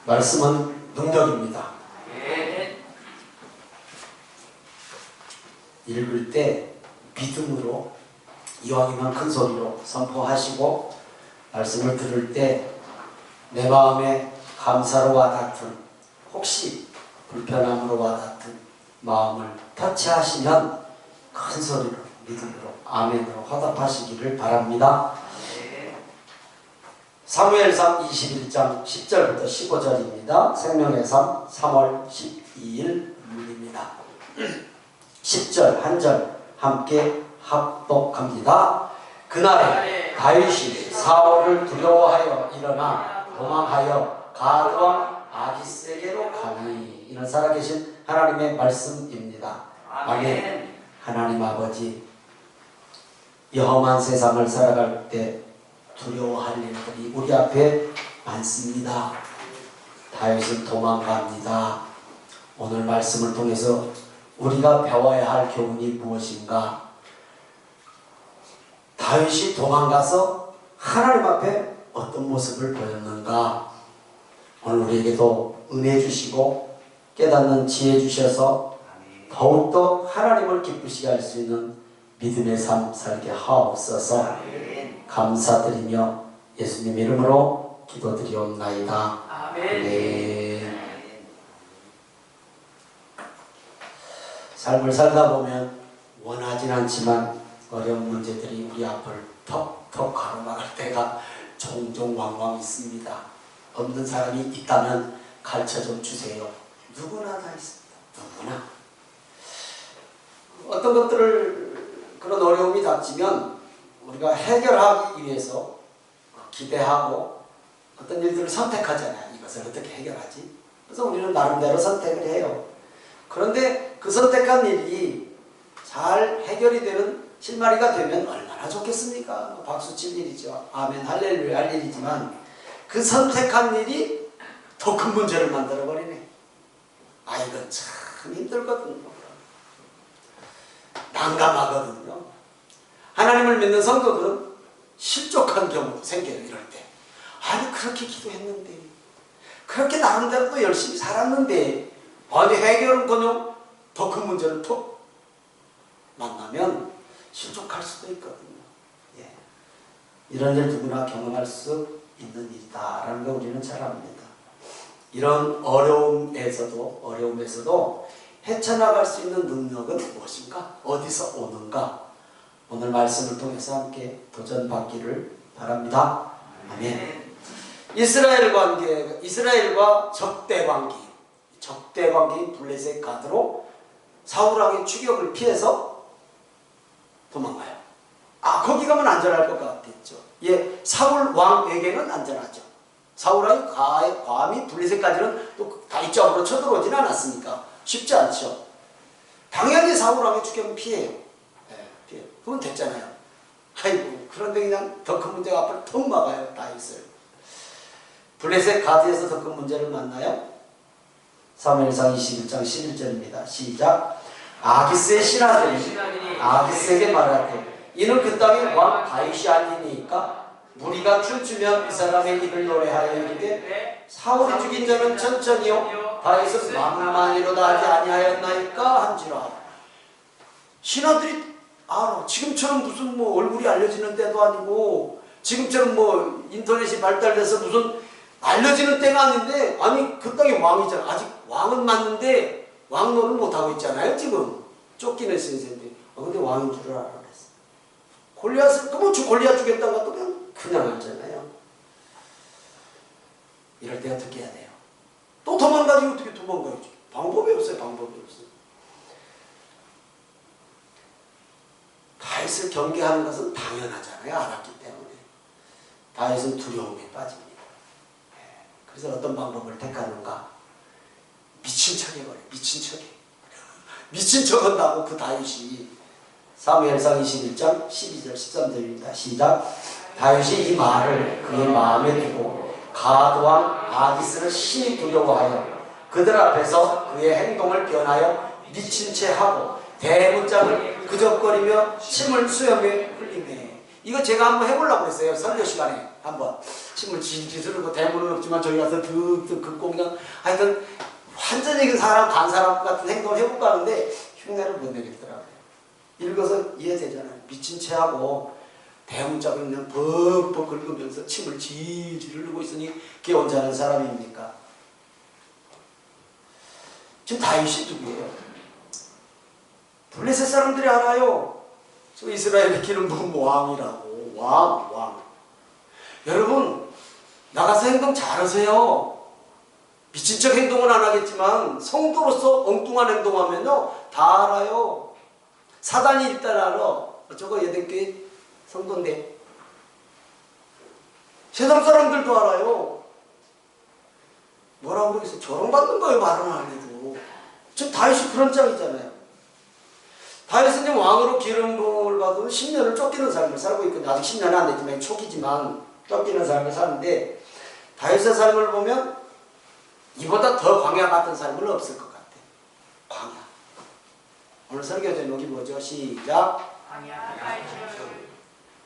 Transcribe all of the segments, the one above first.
말씀은 능력입니다. 읽을 때 믿음으로 이왕이면 큰 소리로 선포하시고, 말씀을 들을 때 내 마음에 감사로 와닿든 혹시 불편함으로 와닿든 마음을 터치하시면 큰 소리로 믿음으로 아멘으로 화답하시기를 바랍니다. 사무엘상 21장 10절부터 15절입니다. 생명의 삶 3월 12일 문입니다. 10절 한 절 함께 합독합니다. 그날에 다윗이 사울을 두려워하여 일어나 도망하여 가드왕 아기스에게로 가니. 이는 살아계신 하나님의 말씀입니다. 아멘. 하나님 아버지, 이 험한 세상을 살아갈 때 두려워할 일들이 우리 앞에 많습니다. 다윗은 도망갑니다. 오늘 말씀을 통해서 우리가 배워야 할 교훈이 무엇인가? 다윗이 도망가서 하나님 앞에 어떤 모습을 보였는가? 오늘 우리에게도 은혜 주시고 깨닫는 지혜 주셔서 더욱더 하나님을 기쁘시게 할 수 있는 믿음의 삶 살게 하옵소서. 감사드리며 예수님 이름으로 기도드리옵나이다. 아멘. 삶을 살다 보면 원하진 않지만 어려운 문제들이 우리 앞을 턱턱 가로막을 때가 종종 왕왕 있습니다. 없는 사람이 있다면 가르쳐 좀 주세요. 누구나 다 있습니다. 누구나. 어떤 것들을 그런 어려움이 닥치면 우리가 해결하기 위해서 기대하고 어떤 일들을 선택하잖아요. 이것을 어떻게 해결하지? 그래서 우리는 나름대로 선택을 해요. 그런데 그 선택한 일이 잘 해결이 되는 실마리가 되면 얼마나 좋겠습니까? 박수 칠 일이죠. 아멘 할렐루야 할 일이지만 그 선택한 일이 더 큰 문제를 만들어버리네. 아, 이건 참 힘들거든요. 난감하거든요. 하나님을 믿는 성도들은 실족한 경우도 생겨요. 이럴 때. 아니 그렇게 기도했는데, 그렇게 나름대로 또 열심히 살았는데, 아니 해결은커녕 더 큰 문제를 톡 만나면 실족할 수도 있거든요. 예. 이런 일 누구나 경험할 수 있는 일이다라는 거 우리는 잘 압니다. 이런 어려움에서도 헤쳐나갈 수 있는 능력은 무엇인가? 어디서 오는가? 오늘 말씀을 통해서 함께 도전받기를 바랍니다. 아멘. 이스라엘과 적대 관계인 블레셋 가드로 사울왕의 추격을 피해서 도망가요. 아, 거기 가면 안전할 것 같겠죠. 예, 사울 왕에게는 안전하죠. 사울 왕이 감히 블레셋까지는 또 다윗적으로 쳐들어오진 않았으니까 쉽지 않죠. 당연히 사울 왕의 추격은 피해요. 예, 피해요. 그러면 됐잖아요. 아이고, 그런데 그냥 더 큰 문제가 앞을 턱 막아요. 다윗을. 블레셋 가드에서 더 큰 문제를 만나요. 사무엘상 21장 11절입니다. 시작. 아기스의 신하들이 아기스에게 말하되 이는 그 땅의 왕 다윗이 아니니까 무리가 춤추면 이 사람의 입을 노래하여 이르되 사울이 죽인 자는 천천히요 다윗은 만만히로다 하지 아니하였나이까 한지라. 신하들이 알아. 지금처럼 무슨 뭐 얼굴이 알려지는 때도 아니고 지금처럼 뭐 인터넷이 발달돼서 무슨 알려지는 때가 아닌데, 아니 그 땅의 왕이잖아. 아직 왕은 맞는데 왕노를 못하고 있잖아요. 지금 쫓기는 신세인데 근데 왕인 줄 알아. 골리앗을 또 뭐 골리앗 죽였다가 또 그냥 하잖아요. 이럴 때 어떻게 해야 돼요? 또 도망가지. 어떻게 도망가야지? 방법이 없어요. 방법이 없어요. 다윗을 경계하는 것은 당연하잖아요. 알았기 때문에. 다윗은 두려움에 빠집니다. 그래서 어떤 방법을 택하는가? 미친 척 해버려요. 미친 척 해. 미친 척 한다고 그 다윗이. 사무엘상 21장 12절 13절입니다. 시작. 다윗이 이 말을 그의 마음에 두고 가드왕 아기스를 심히 두려워하여 그들 앞에서 그의 행동을 변하여 미친 채 하고 대문장을 그적거리며 침을 수염에 흘리매. 이거 제가 한번 해보려고 했어요. 설교 시간에 한번. 침을 질질 흐르고 대문은 없지만 저기 가서 득득 긋고 그냥 하여튼 완전히 사람 간 사람 같은 행동을 해볼까 하는데 흉내를 못 내겠더라고요. 읽어서 이해되잖아요. 미친 채하고 대문짝을 그냥 벅벅 긁으면서 침을 질질 흐르고 있으니 그게 언제 하는 사람입니까? 지금 다윗이 누구예요? 블레셋 사람들이 알아요. 저 이스라엘의 기름 부은 왕이라고. 왕. 여러분 나가서 행동 잘하세요. 미친 척 행동은 안 하겠지만 성도로서 엉뚱한 행동하면요 다 알아요. 사단이 일단 알아. 저거 예대교회 성도인데. 세상 사람들도 알아요. 뭐라고 그러겠어요? 조롱받는 거예요. 말은 안 해도. 지금 다윗이 그런 짱이잖아요. 다윗은 왕으로 기름 부음을 받은 10년을 쫓기는 삶을 살고 있거든요. 아직 10년은 안 됐지만 초기지만 쫓기는 삶을 사는데 다윗의 삶을 보면 이보다 더 광야 같은 삶은 없을 것 같아. 광야. 오늘 설교 제목이 뭐죠? 시작.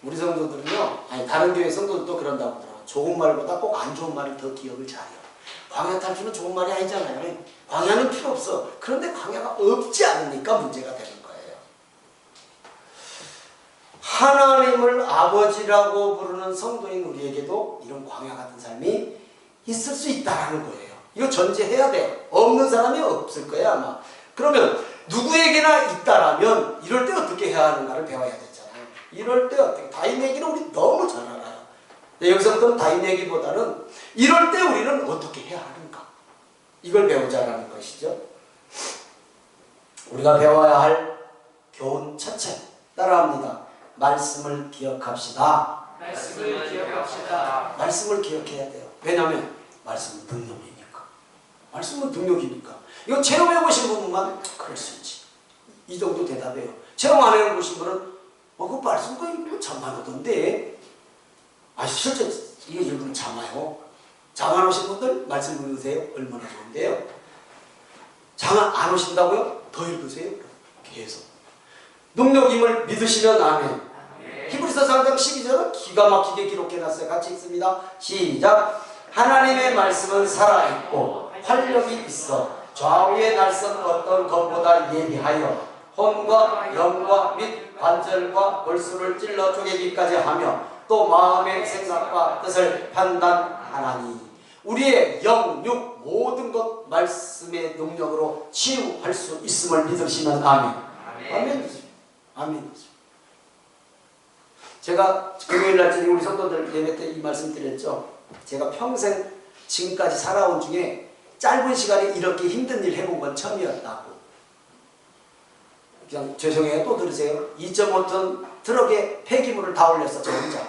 우리 성도들은요, 아니 다른 교회 성도들도 그런다고 하더라고요. 좋은 말보다 꼭 안 좋은 말이 더 기억을 잘해요. 광야 탈출은 좋은 말이 아니잖아요. 광야는 필요 없어. 그런데 광야가 없지 않으니까 문제가 되는 거예요. 하나님을 아버지라고 부르는 성도인 우리에게도 이런 광야 같은 삶이 있을 수 있다는 거예요. 이거 전제해야 돼요. 없는 사람이 없을 거예요 아마. 그러면 누구에게나 있다라면 이럴 때 어떻게 해야 하는가를 배워야 되잖아요. 이럴 때 어떻게. 다윗 얘기는 우리 너무 잘 알아요. 여기서부터는 다윗 얘기보다는 이럴 때 우리는 어떻게 해야 하는가, 이걸 배우자라는 것이죠. 우리가 배워야 할 교훈 첫째, 따라합니다. 말씀을 기억합시다. 말씀을 기억합시다. 말씀을 기억해야 돼요. 왜냐하면 말씀은 능력이니까. 말씀은 능력이니까. 이거 체험해보신 분만 그럴 수 있지. 이 정도 대답이에요. 체험 안 해보신 분은 그 말씀 거 잠만하던데. 실제 이거 읽으면 잠아요. 잠 안 오신 분들 말씀 읽으세요. 얼마나 좋은데요. 잠 안 오신다고요? 더 읽으세요. 계속. 능력임을 믿으시면 아멘. 히브리서 4장 12절은 기가 막히게 기록해놨어요. 같이 읽습니다. 시작. 하나님의 말씀은 살아있고 활력이 있어 좌우의 날선 어떤 것보다 예리하여 혼과 영과 및 관절과 골수를 찔러 쪼개기까지 하며 또 마음의 생각과 뜻을 판단하나니 우리의 영, 육 모든 것 말씀의 능력으로 치유할 수 있음을 믿으시면 아멘. 아멘이죠. 아멘이죠. 제가 금요일날 우리 성도들 예배 때 이 말씀 드렸죠. 제가 평생 지금까지 살아온 중에 짧은 시간에 이렇게 힘든 일 해본 건 처음이었다고. 그냥 죄송해요. 또 들으세요. 2.5톤 트럭에 폐기물을 다 올렸어. 저 혼자.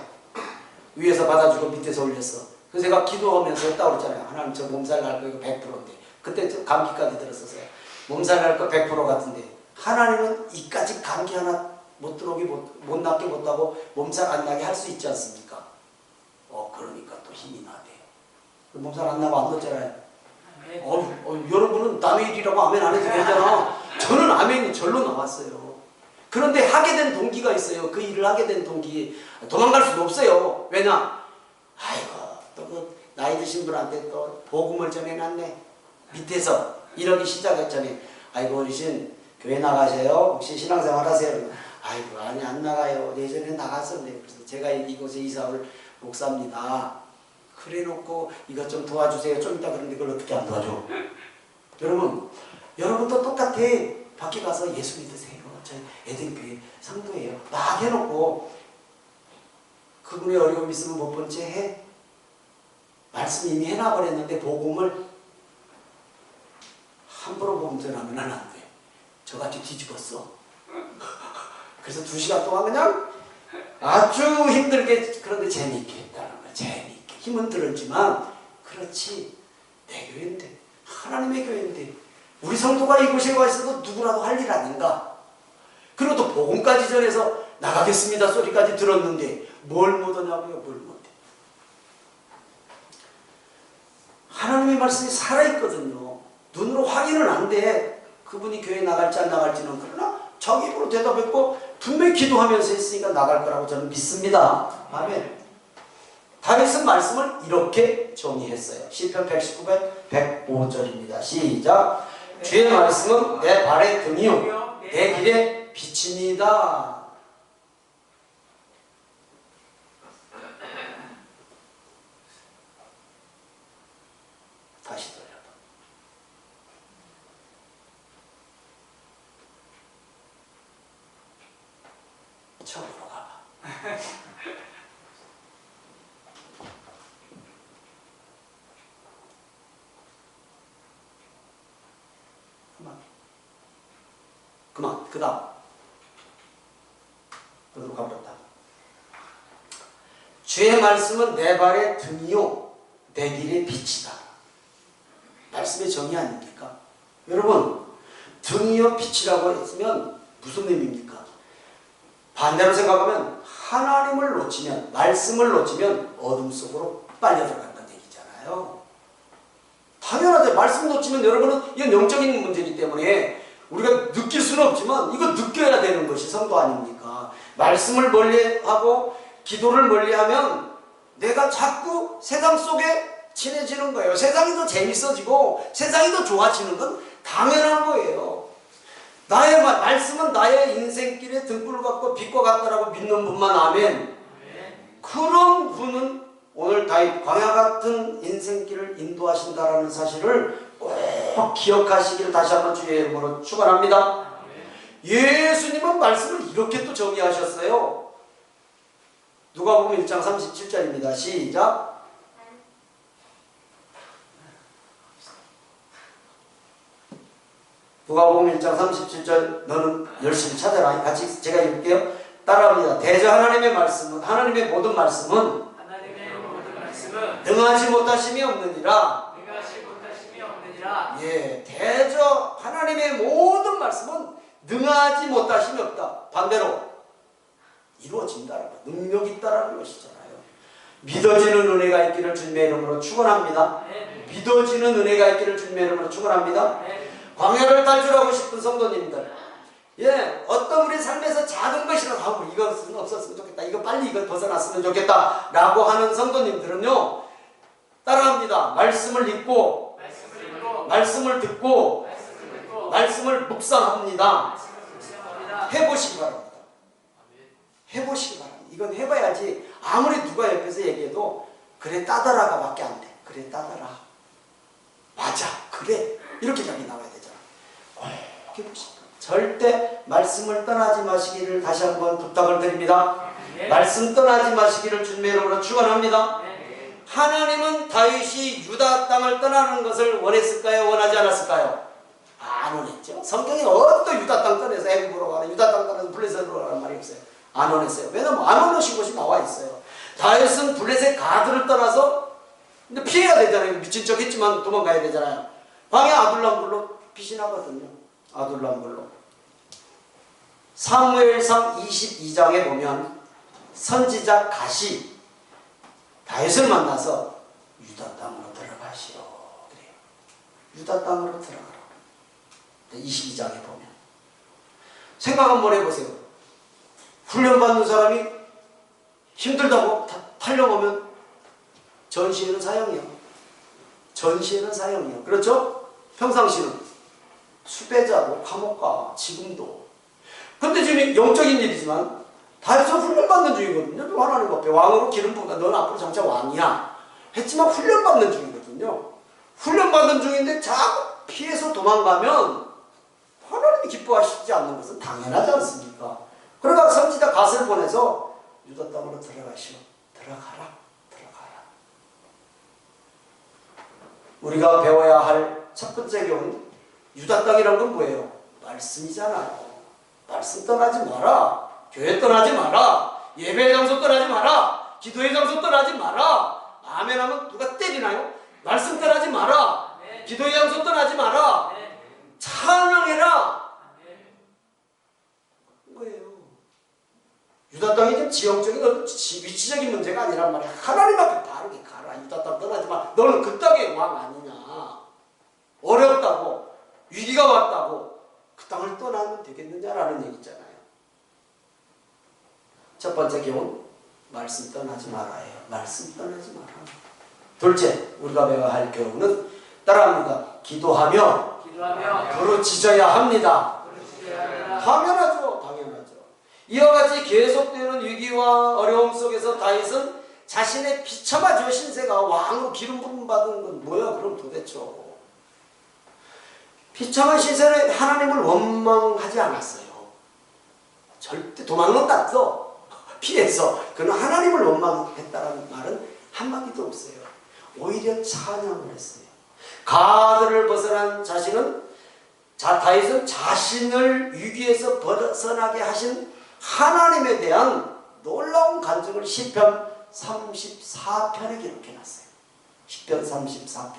위에서 받아주고 밑에서 올렸어. 그래서 제가 기도하면서 했다고 그랬잖아요. 하나님 저 몸살 날 거 이거 100%인데. 그때 감기까지 들었었어요. 몸살 날 거 100% 같은데 하나님은 이까지 감기 하나 못 들어오게 못 낫게 못하고 몸살 안 나게 할 수 있지 않습니까? 그러니까 또 힘이 나대요. 몸살 안 나고 안 넣었잖아요. 여러분은 남의 일이라고 아멘 안 해도 되잖아. 저는 아멘이 절로 나왔어요. 그런데 하게 된 동기가 있어요. 그 일을 하게 된 동기. 도망갈 수도 없어요. 왜냐? 또 그 나이 드신 분한테 또 복음을 전해놨네. 밑에서 이러기 시작하기 전에 어르신 교회 나가세요? 혹시 신앙생활 하세요? 아니 안 나가요. 예전에 나갔었는데. 그래서 제가 이곳에 이사올 목사입니다. 그래 놓고 이것 좀 도와주세요. 좀 이따 그런데 그걸 어떻게 안 도와줘? 여러분도 똑같아. 밖에 가서 예수 믿으세요. 저희 에덴교회 성도예요. 막 해놓고 그분의 어려움 있으면 못 본 채 해. 말씀 이미 해놔버렸는데 복음을 함부로 복음 전하면 안 돼. 저같이 뒤집었어. 그래서 2시간 동안 그냥 아주 힘들게, 그런데 재미있게 했다는 거야. 재미있게. 힘은 들었지만 그렇지 내 교회인데, 하나님의 교회인데, 우리 성도가 이곳에 와 있어도 누구라도 할 일 아닌가. 그리고 또 복음까지 전해서 나가겠습니다 소리까지 들었는데 뭘 못하냐고요. 뭘 못해. 하나님의 말씀이 살아있거든요. 눈으로 확인은 안 돼. 그분이 교회 나갈지 안 나갈지는. 그러나 자기 입으로 대답했고 분명히 기도하면서 했으니까 나갈 거라고 저는 믿습니다. 아멘. 다윗은 말씀을 이렇게 정의했어요. 시편 119편 105절입니다. 시작. 주의 말씀은 내 발의 등이요 내 길의 빛입니다. 다시 돌려봐. 처음으로 가봐. 그만. 그 다음. 그대로 가버렸다. 주의 말씀은 내 발의 등이요 내 길의 빛이다. 말씀의 정의 아닙니까? 여러분, 등이요 빛이라고 했으면 무슨 의미입니까? 반대로 생각하면 하나님을 놓치면, 말씀을 놓치면 어둠 속으로 빨려 들어간다는 얘기잖아요. 당연하죠. 말씀 놓치면 여러분은 이건 영적인 문제이기 때문에 우리가 느낄 수는 없지만 이거 느껴야 되는 것이 성도 아닙니까? 말씀을 멀리하고 기도를 멀리하면 내가 자꾸 세상 속에 친해지는 거예요. 세상이 더 재밌어지고 세상이 더 좋아지는 건 당연한 거예요. 나의 말씀은 나의 인생길에 등불을 갖고 빛과 같다라고 믿는 분만 아멘. 그런 분은 오늘 다윗 광야 같은 인생길을 인도하신다라는 사실을 꼭 기억하시기를 다시 한번 주의 이름으로 축원합니다. 예수님은 말씀을 이렇게 또 정의하셨어요. 누가복음 1장 37절입니다. 시작. 누가복음 1장 37절 너는 열심히 찾아라. 같이 제가 읽을게요. 따라합니다. 대저 하나님의 말씀은 하나님의 모든 말씀은 능하지 못하심이 없느니라. 예, 대저 하나님의 모든 말씀은 능하지 못하심이 없다. 반대로 이루어진다라고 능력 있다라는 것이잖아요. 믿어지는 은혜가 있기를 주님의 이름으로 축원합니다. 믿어지는 은혜가 있기를 주님의 이름으로 축원합니다. 광야를 탈출하고 싶은 성도님들, 예, 어떤 우리 삶에서 작은 것이라도 이것은 없었으면 좋겠다, 이거 빨리 이거 벗어났으면 좋겠다 라고 하는 성도님들은요, 따라합니다. 말씀을 읽고 말씀을 듣고 말씀을 묵상합니다. 해보시기 바랍니다. 해보시기 바랍니다. 이건 해봐야지 아무리 누가 옆에서 얘기해도 그래 따더라가 밖에 안 돼. 그래 따더라, 맞아, 그래, 이렇게 답이 나와야 되잖아. 해보십시오. 절대 말씀을 떠나지 마시기를 다시 한번 부탁을 드립니다. 말씀 떠나지 마시기를 주님의 이름으로 축원합니다. 하나님은 다윗이 유다 땅을 떠나는 것을 원했을까요? 원하지 않았을까요? 안 원했죠. 성경에 어떤 유다 땅 떠나서 애굽으로 가는, 유다 땅 떠나서 블레셋으로 가는 말이 없어요. 안 원했어요. 왜냐면 안 원하신 것이 나와 있어요. 다윗은 블레셋 가드를 떠나서 근데 피해야 되잖아요. 미친 척 했지만 도망가야 되잖아요. 광야 아둘람굴로 빛이 나거든요. 아둘람굴로. 사무엘상 22장에 보면 선지자 갓이 다윗을 만나서 유다 땅으로 들어가시오 그래요. 유다 땅으로 들어가라. 22장에 보면 생각 한번 해보세요. 훈련받는 사람이 힘들다고 탈령하면 전시에는 사형이요. 전시에는 사형이요. 그렇죠? 평상시는 수배자고 감옥 가. 지금도. 근데 지금 영적인 일이지만 다윗은 훈련받는 중이거든요. 또 하나님 앞에 왕으로 기름 부다. 넌 앞으로 장차 왕이야 했지만 훈련받는 중이거든요. 훈련받는 중인데 자꾸 피해서 도망가면 하나님이 기뻐하시지 않는 것은 당연하지 않습니까? 그러다가 선지자 갓을 보내서 유다 땅으로 들어가시오. 들어가라. 들어가라. 우리가 배워야 할 첫 번째 교훈, 유다 땅이란 건 뭐예요? 말씀이잖아요. 말씀 떠나지 마라. 교회 떠나지 마라. 예배의 장소 떠나지 마라. 기도의 장소 떠나지 마라. 아멘 하면 누가 때리나요? 말씀 떠나지 마라. 기도의 장소 떠나지 마라. 찬양해라. 거예요. 유다 땅이 좀 지형적인 어떤 위치적인 문제가 아니란 말이야. 하나님 앞에 바르게 가라. 유다 땅 떠나지 마. 너는 그 땅의 왕 아니냐. 어렵다고, 위기가 왔다고 그 땅을 떠나면 되겠느냐라는 얘기잖아요. 첫 번째 교훈, 말씀 떠나지 말아요. 말씀 떠나지 마라. 둘째, 우리가 배워야 할 교훈은 따라합니다. 기도하며 부르짖어야 합니다. 당연하죠. 당연하죠. 이와 같이 계속되는 위기와 어려움 속에서 다윗은 자신의 비참하죠. 신세가 왕으로 기름 부음 받은 건 뭐야 그럼 도대체. 비참한 신세는 하나님을 원망하지 않았어요. 절대 도망은 갔어. 피해서. 그는 하나님을 원망했다는 말은 한마디도 없어요. 오히려 찬양을 했어요. 가드를 벗어난 다윗은 자신을 위기에서 벗어나게 하신 하나님에 대한 놀라운 간증을 시편 34편에 기록해놨어요. 시편 34편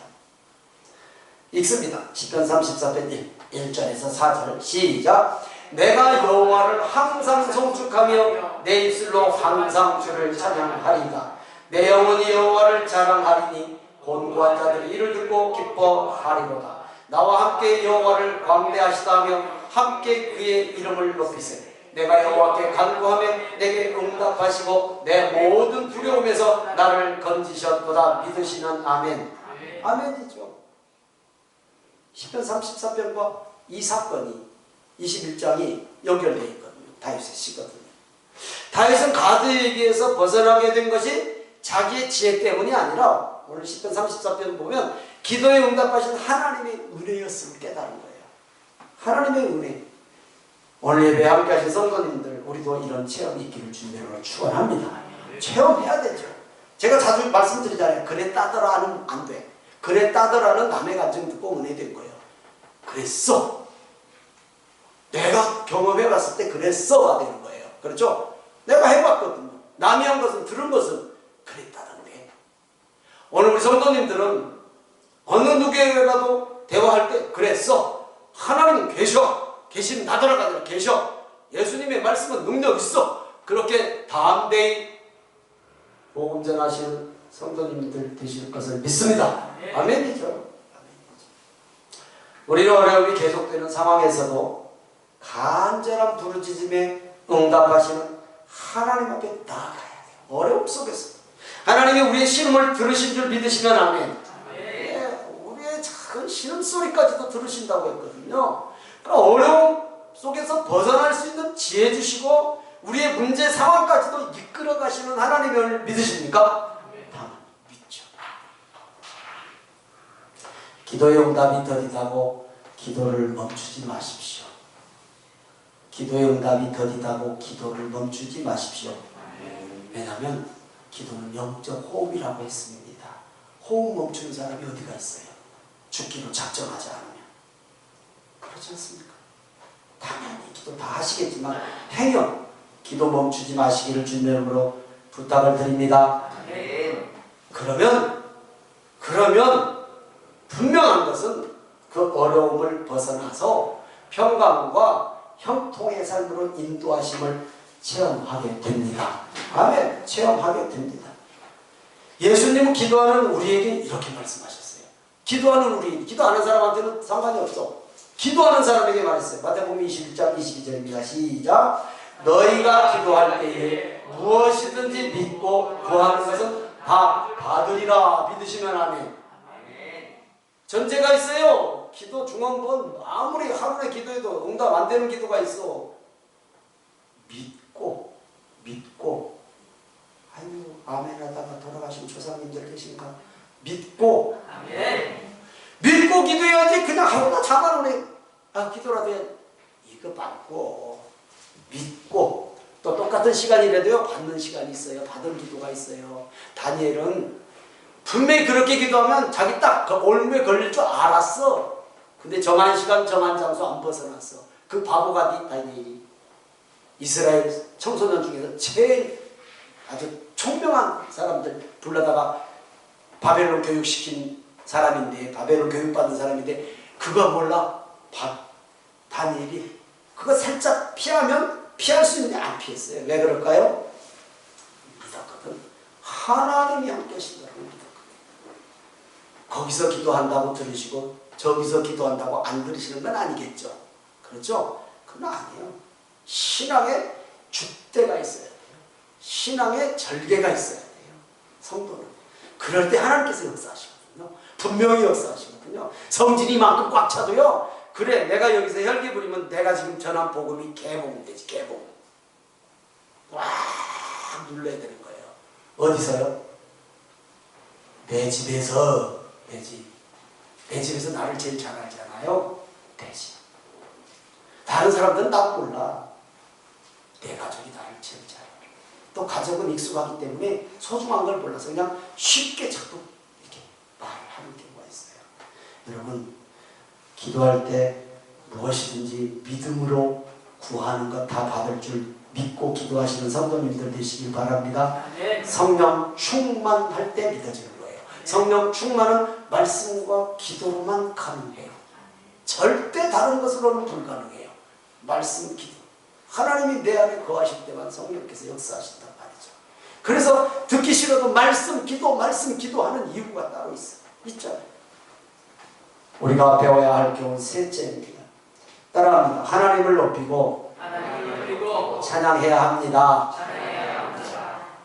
읽습니다. 시편 34편 1절에서 4절 시작. 내가 여호와를 항상 송축하며 내 입술로 항상 주를 찬양하리이다. 내 영혼이 여호와를 자랑하리니 곤고한 자들이 이를 듣고 기뻐하리로다. 나와 함께 여호와를 광대하시다며 함께 그의 이름을 높이세. 내가 여호와께 간구하며 내게 응답하시고 내 모든 두려움에서 나를 건지셨도다. 믿으시는 아멘. 아멘이죠. 시편 34편과 이 사건이 21장이 연결되어 있거든요. 다윗의 시거든요. 다윗은 가드에게서 벗어나게 된 것이 자기의 지혜 때문이 아니라 오늘 시편 34편 보면 기도에 응답하신 하나님의 은혜였음을 깨달은 거예요. 하나님의 은혜. 오늘 예배 함께 하신 성도님들, 우리도 이런 체험이 있기를 주님으로 축원합니다. 체험해야 되죠. 제가 자주 말씀드리잖아요. 그랬다더라는 안 돼. 그랬다더라는 남의 감정 듣고 은혜 된 거예요. 그랬어. 내가 경험해봤을 때 그랬어가 되는 거예요. 그렇죠? 내가 해봤거든요. 남이 한 것은 들은 것은 그랬다던데. 오늘 우리 성도님들은 어느 누구에게라도 대화할 때 그랬어. 하나님 계신 나더라가 계셔. 예수님의 말씀은 능력 있어. 그렇게 담대히 복음 전하시는 성도님들 되실 것을 믿습니다. 아멘이죠. 우리는 어려움이 계속되는 상황에서도 간절한 부르짖음에 응답하시는 하나님 앞에 나아가야 돼요. 어려움 속에서 하나님이 우리의 신음을 들으신 줄 믿으시면 아멘. 네, 우리의 작은 신음소리까지도 들으신다고 했거든요. 그러니까 어려움 속에서 벗어날 수 있는 지혜 주시고 우리의 문제 상황까지도 이끌어 가시는 하나님을 믿으십니까? 당연히 믿죠. 기도의 응답이 더디다고 기도를 멈추지 마십시오. 기도의 응답이 더디다고 기도를 멈추지 마십시오. 왜냐하면 기도는 영적 호흡이라고 했습니다. 호흡 멈추는 사람이 어디가 있어요? 죽기로 작정하지 않으면. 그렇지 않습니까? 당연히 기도 다 하시겠지만 행여 기도 멈추지 마시기를 주님의 이름으로 부탁을 드립니다. 그러면 분명한 것은 그 어려움을 벗어나서 평강과 형통의 삶으로 인도하심을 체험하게 됩니다. 아멘. 체험하게 됩니다. 예수님은 기도하는 우리에게 이렇게 말씀하셨어요. 기도하는 우리, 기도하는 사람한테는 상관이 없어. 기도하는 사람에게 말했어요. 마태복음 21장 22절입니다. 시작. 너희가 기도할 때에 무엇이든지 믿고 구하는 것은 다 받으리라. 믿으시면 아멘. 전제가 있어요. 기도 중원본 아무리 하루에 기도해도 응답 안 되는 기도가 있어. 믿고 아유 아멘 하다가 돌아가신 조상님들 계신가? 믿고 아멘. 믿고 기도해야지. 그냥 하루나 잡아놓으래. 아 기도라도 해. 이거 받고 믿고 또 똑같은 시간이라도요 받는 시간이 있어요. 받은 기도가 있어요. 다니엘은 분명히 그렇게 기도하면 자기 딱 그 올무에 걸릴 줄 알았어. 근데 정한 시간 정한 장소 안 벗어났어. 그 바보가 다니엘이 이스라엘 청소년 중에서 제일 아주 총명한 사람들 불러다가 바벨론 교육시킨 사람인데, 바벨론 교육받은 사람인데 그거 몰라? 다니엘이 그거 살짝 피하면 피할 수 있는데 안 피했어요. 왜 그럴까요? 믿었거든. 하나님이 함께 하신다고 믿었거든. 거기서 기도한다고 들으시고 저기서 기도한다고 안 들으시는 건 아니겠죠. 그렇죠? 그건 아니에요. 신앙에 줏대가 있어야 돼요. 신앙의 절개가 있어야 돼요. 성도는. 그럴 때 하나님께서 역사하시거든요. 분명히 역사하시거든요. 성질이 이만큼 꽉 차도요. 그래 내가 여기서 혈기 부리면 내가 지금 전한 복음이 개복음 되지. 개복음. 꽉 눌러야 되는 거예요. 어디서요? 내 집에서. 내 집. 내 집에서 나를 제일 잘 알잖아요. 내 집. 다른 사람들은 나 몰라. 내 가족이 나를 제일 잘 알아. 또 가족은 익숙하기 때문에 소중한 걸 몰라서 그냥 쉽게 자꾸 이렇게 말하는 경우가 있어요. 여러분 기도할 때 무엇이든지 믿음으로 구하는 것 다 받을 줄 믿고 기도하시는 성도님들 되시길 바랍니다. 성령 충만할 때 믿어지는 거예요. 성령 충만은 말씀과 기도로만 가능해요. 절대 다른 것으로는 불가능해요. 말씀, 기도. 하나님이 내 안에 거하실 때만 성령께서 역사하신단 말이죠. 그래서 듣기 싫어도 말씀, 기도하는 이유가 따로 있잖아요. 우리가 배워야 할 교훈 셋째입니다. 따라합니다. 하나님을 높이고 찬양해야 합니다.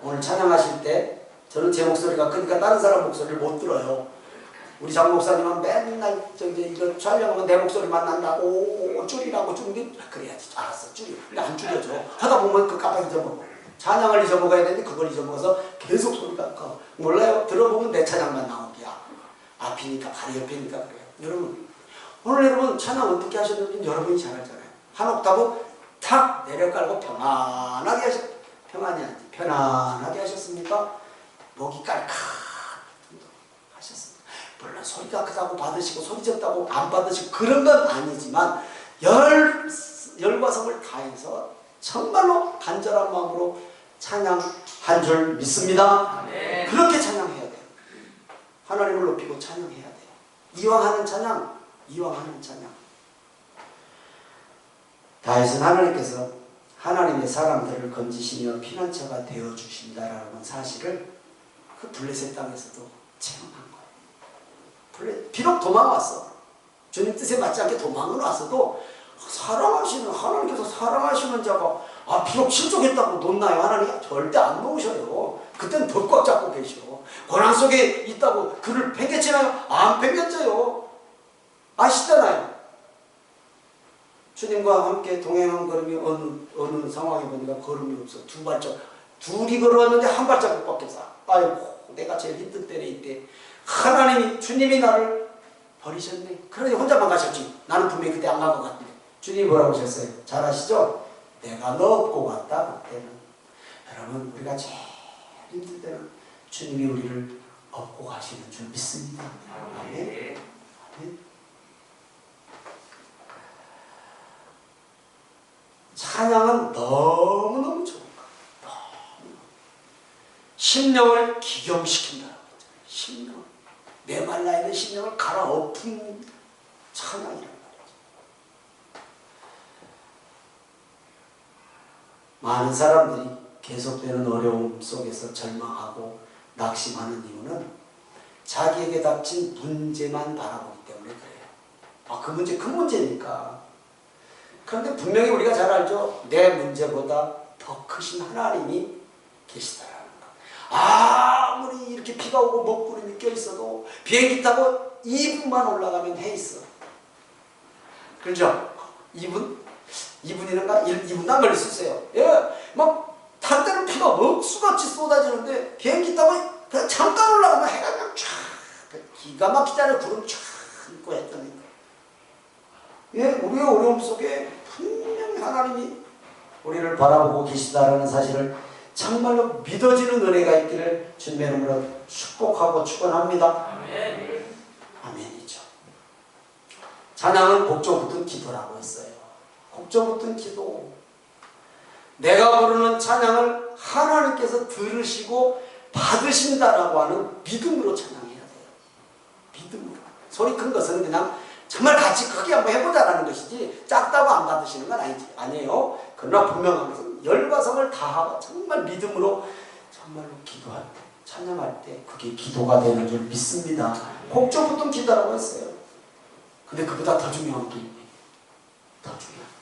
오늘 찬양하실 때 저는 제 목소리가 크니까 다른 사람 목소리를 못 들어요. 우리 장 목사님은 맨날 이거 촬영하면 내 목소리만 난다고 줄이라고 줄이 그래야지. 알았어 줄여. 근데 안 줄여줘. 하다 보면 그 깜빡 잊어먹어. 찬양을 잊어먹어야 되는데 그걸 잊어먹어서 계속 소리가 커. 몰라요. 들어보면 내 찬양만 나오기야. 앞이니까 바로 옆이니까 그래요. 여러분 오늘 여러분 찬양 어떻게 하셨는지 여러분이 잘 알잖아요. 한 옥타브 탁 내려깔고 편안하게 하셨습니까? 목이 깔깍 하셨습니다. 물론 소리가 크다고 받으시고 소리 적다고 안 받으시고 그런 건 아니지만 열과 성을 다해서 정말로 간절한 마음으로 찬양한 줄 믿습니다. 네. 그렇게 찬양해야 돼요. 하나님을 높이고 찬양해야 돼요. 이왕 하는 찬양. 다윗은 하나님께서 하나님의 사람들을 건지시며 피난처가 되어주신다라는 사실을 그 블레셋 땅에서도 체험한 거예요. 비록 도망왔어. 주님 뜻에 맞지 않게 도망은 왔어도 하나님께서 사랑하시는 자가 비록 실족했다고 놓나요? 하나님 절대 안 놓으셔요. 그때는 더 꽉 잡고 계셔. 고난 속에 있다고 그를 팽개치나요? 안 팽개쳐요. 아시잖아요. 주님과 함께 동행한 걸음이 어느 상황에 보니까 걸음이 없어. 두 발짝. 둘이 걸어왔는데 한 발자국밖에 없어. 아이고 내가 제일 힘든 때에 이때 주님이 나를 버리셨네. 그러니 혼자만 가셨지. 나는 분명히 그때 안 간 것 같은데. 주님이 뭐라고 하셨어요? 잘 아시죠? 내가 너 업고 갔다 그때는. 여러분 우리가 제일 힘들 때는 주님이 우리를 업고 가시는 줄 믿습니다. 아멘. 아멘. 찬양은 너무너무 좋은 거예요. 심령을 기경시킨다라고 하잖아요. 심령. 메말라 있는 심령을 갈아엎은 찬양이란 말이죠. 많은 사람들이 계속되는 어려움 속에서 절망하고 낙심하는 이유는 자기에게 닥친 문제만 바라보기 때문에 그래요. 그 문제 큰 문제니까. 그런데 분명히 우리가 잘 알죠. 내 문제보다 더 크신 하나님이 계시다라는 거. 아무리 이렇게 비가 오고 먹구름이 껴있어도 비행기 타고 2분만 올라가면 해 있어. 그렇죠? 2분이는가? 2분도 안 걸릴 수 있어요. 탄 때는 비가 억수같이 쏟아지는데 비행기 타고 그냥 잠깐 올라가면 해가 그냥 쫙 기가 막히잖아요. 구름 쫙 있고 했더니 우리의 어려움 속에 분명히 하나님이 우리를 바라보고 계시다라는 사실을 정말로 믿어지는 은혜가 있기를 주님의 이름으로 축복하고 축원합니다. 아멘. 아멘이죠. 찬양은 곡조 붙은 기도라고 했어요. 곡조 붙은 기도. 내가 부르는 찬양을 하나님께서 들으시고 받으신다라고 하는 믿음으로 찬양해야 돼요. 믿음으로. 소리 큰 것은 그냥 정말 같이 크게 한번 해보자라는 것이지 작다고 안 받으시는 건 아니에요. 그러나 분명한 것은 열과 성을 다하고 정말 믿음으로 정말로 기도할 때, 찬양할 때 그게 기도가 되는 줄 믿습니다. 곡조 붙은 기도라고 했어요. 근데 그보다 더 중요한 게 있네. 더 중요한 게.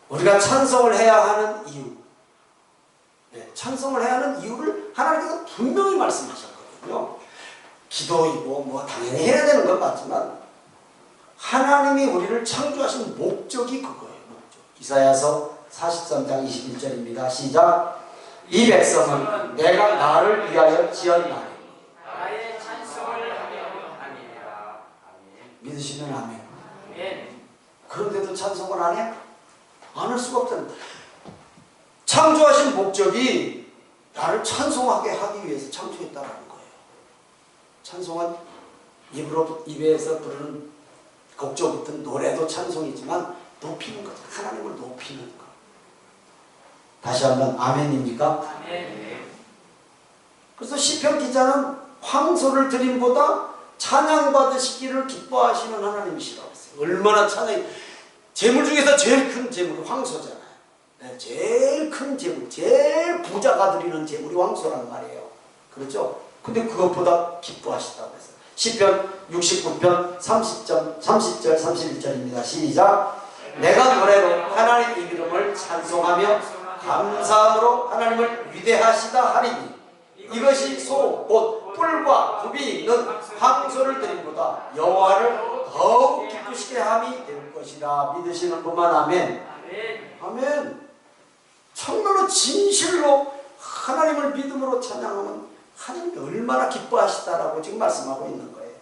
우리가 찬송을 해야 하는 이유, 찬송을 해야 하는 이유를 하나님께서 분명히 말씀하셨거든요. 기도이고 뭐 당연히 해야 되는 것 같지만 하나님이 우리를 창조하신 목적이 그거예요. 목적. 이사야서 43장 21절입니다. 시작. 이 백성은 내가 나를 위하여 지었나니 나의 찬송을 하며 하니라. 믿으시면 아멘. 아멘. 그런데도 찬송을 안 해? 안 할 수가 없잖아요. 창조하신 목적이 나를 찬송하게 하기 위해서 창조했다는 거예요. 찬송은 입에서 부르는 곡조 같은 노래도 찬송이지만 높이는 거죠. 하나님을 높이는 거. 다시 한번 아멘입니까? 아멘. 그래서 시편 기자는 황소를 드림보다 찬양받으시기를 기뻐하시는 하나님이시라고 했어요. 얼마나 찬양이, 재물 중에서 제일 큰 재물이 황소잖아요. 제일 큰 재물, 제일 부자가 드리는 재물이 황소란 말이에요. 그렇죠? 근데 그것보다 기뻐하시다고 했어요. 시편 69편 30절 31절입니다. 시작. 내가 노래로 하나님 이름을 찬송하며 감사함으로 하나님을 위대하시다 하리니 이것이 소 곧 뿔과 굽이 있는 황소를 드림보다 여호와를 더욱 기쁘시게 함이 될 것이라. 믿으시는 분만 아멘. 아멘. 정말로 진실로 하나님을 믿음으로 찬양하면 하나님이 얼마나 기뻐하시다라고 지금 말씀하고 있는 거예요.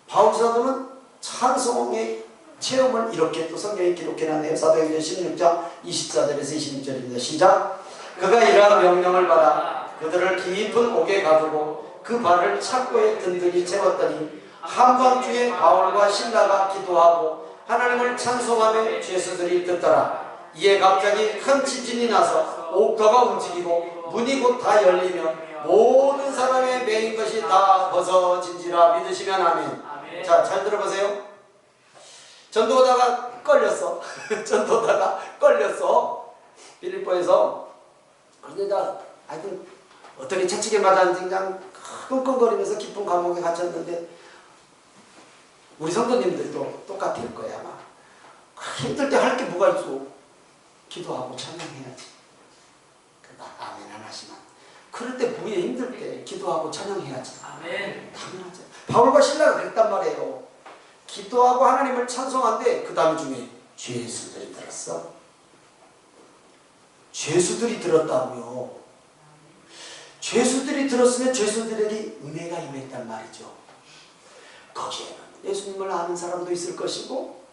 바울 사도는 찬송의 체험을 이렇게 또 성경에 기록해놨네요. 사도행전 16장 24절에서 26절입니다. 시작. 그가 이러한 명령을 받아 그들을 깊은 옥에 가두고 그 발을 창고에 든든히 채웠더니 한밤중에 바울과 신라가 기도하고 하나님을 찬송하며 죄수들이 듣더라. 이에 갑자기 큰 지진이 나서 옥터가 움직이고 문이 곧 다 열리며 모든 사람의 매인 것이 다 벗어진지라. 믿으시면 아멘. 자, 잘 들어보세요. 전도하다가 걸렸어. 전도하다가 걸렸어. 빌립보에서. 그런데 하여튼 어떻게 채찍에 맞았는지 그냥 끙끙거리면서 깊은 감옥에 갇혔는데 우리 성도님들도 똑같을 거야 아마. 힘들 때 할 게 뭐가 있어? 기도하고 찬양해야지. 아멘 안 하시면. 그럴 때 무예 힘들 때 기도하고 찬양해야지. 아멘. 당연하죠. 바울과 신라가 그랬단 말이에요. 기도하고 하나님을 찬송한데 그 다음 중에 죄수들이 들었어. 죄수들이 들었다고요. 죄수들이 들었으면 죄수들에게 은혜가 임했단 말이죠. 거기에는 예수님을 아는 사람도 있을 것이고,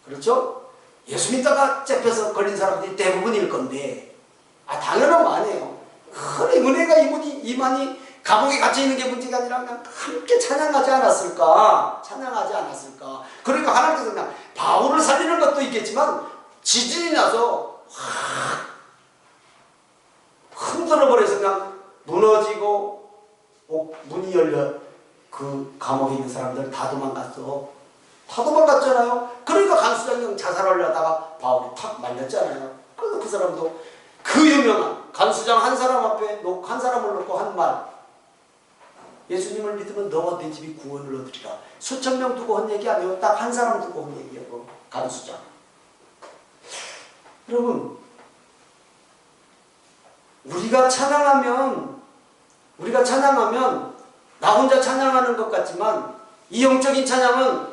그렇죠? 예수 믿다가 잡혀서 걸린 사람들이 대부분일 건데, 당연한 거 아니에요. 큰 은혜가 이만이 감옥에 갇혀있는 게 문제가 아니라 그냥 함께 찬양하지 않았을까? 찬양하지 않았을까? 그러니까 하나님께서 그냥 바울을 살리는 것도 있겠지만 지진이 나서 확 흔들어버려서 그냥 무너지고 문이 열려 그 감옥에 있는 사람들 다 도망갔어. 다 도망갔잖아요. 그러니까 간수장이 자살하려다가 바울이 탁 말렸잖아요. 그래서 그 사람도 그 유명한 간수장 한 사람 앞에 한 사람을 놓고 한 말, 예수님을 믿으면 너와 내 집이 구원을 얻으리라. 수천 명 두고 한 얘기 아니에요. 딱 한 사람 두고 한 얘기예요. 간수장. 여러분, 우리가 찬양하면 나 혼자 찬양하는 것 같지만 이 영적인 찬양은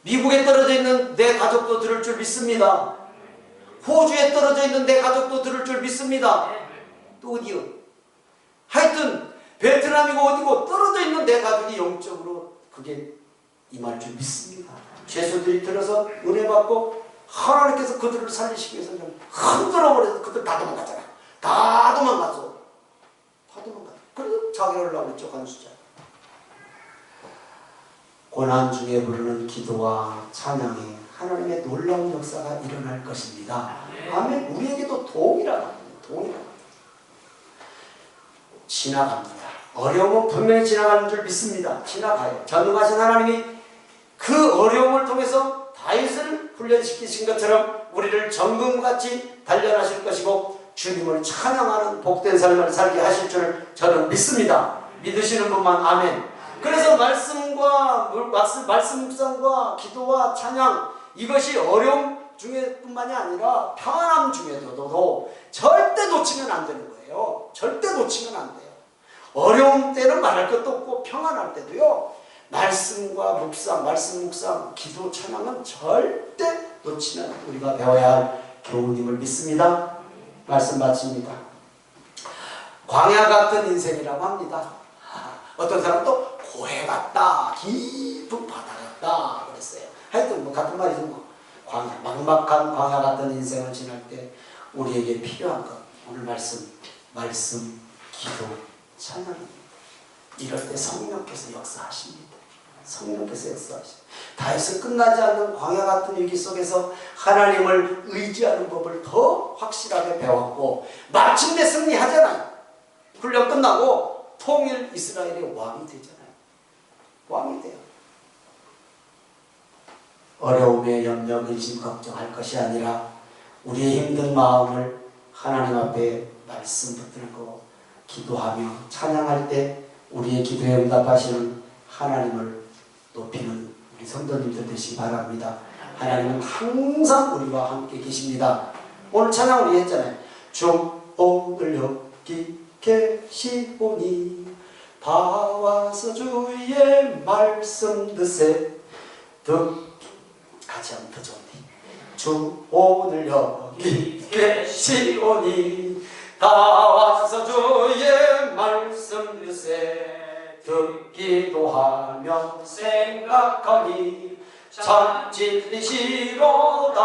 미국에 떨어져 있는 내 가족도 들을 줄 믿습니다. 호주에 떨어져 있는 내 가족도 들을 줄 믿습니다. 또 어디요? 하여튼 베트남이고 어디고 떨어져 있는 내 가족이 영적으로 그게 임할 줄 믿습니다. 죄수들이 들어서 은혜 받고 하나님께서 그들을 살리시기 위해서 그냥 흔들어버려서 그들 다 도망갔잖아. 다 도망갔어. 다 도망갔어. 그래서 자기를 하려고 했죠. 간수자. 고난 중에 부르는 기도와 찬양에 하나님의 놀라운 역사가 일어날 것입니다. 아멘. 우리에게도 동일하다. 지나갑니다. 어려움은 분명히 지나가는 줄 믿습니다. 지나가요. 전능하신 하나님이 그 어려움을 통해서 다윗을 훈련시키신 것처럼 우리를 정금같이 단련하실 것이고 주님을 찬양하는 복된 삶을 살게 하실 줄 저는 믿습니다. 믿으시는 분만 아멘. 그래서 말씀 묵상과 기도와 찬양, 이것이 어려움 중에뿐만이 아니라 평안함 중에도 절대 놓치면 안 되는 거예요. 절대 놓치면 안 돼요. 어려움 때는 말할 것도 없고 평안할 때도요. 말씀과 묵상, 말씀 묵상, 기도, 찬양은 절대 놓치면 우리가 배워야 할 교훈임을 믿습니다. 말씀 마칩니다. 광야 같은 인생이라고 합니다. 어떤 사람도 고해 같다, 깊은 바다 같다 그랬어요. 하여튼 뭐 같은 말이죠. 뭐 광야, 막막한 광야 같은 인생을 지날 때 우리에게 필요한 것, 오늘 말씀, 기도, 찬양입니다. 이럴 때 성령께서 역사하십니다. 성령께서 역사하십니다. 다 해서 끝나지 않는 광야 같은 위기 속에서 하나님을 의지하는 법을 더 확실하게 배웠고 마침내 승리하잖아요. 훈련 끝나고 통일 이스라엘의 왕이 되잖아요. 왕이 돼요. 어려움에 염려, 의심, 걱정할 것이 아니라 우리의 힘든 마음을 하나님 앞에 말씀 붙들고 기도하며 찬양할 때 우리의 기도에 응답하시는 하나님을 높이는 우리 성도님들 되시기 바랍니다. 하나님은 항상 우리와 함께 계십니다. 오늘 찬양 우리 했잖아요. 주 오늘 여기 계시오니 다 와서 주의 말씀 듣세. 같이 한번 더 좋은데. 주 오늘 여기 계시오니 다 와서 주의 말씀 듣세. 듣기도 하며 생각하니 참 진리시로다.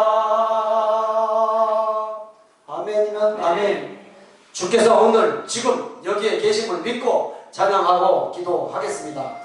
아멘이면 아멘. 주께서 오늘 지금 여기에 계심을 믿고 찬양하고 기도하겠습니다.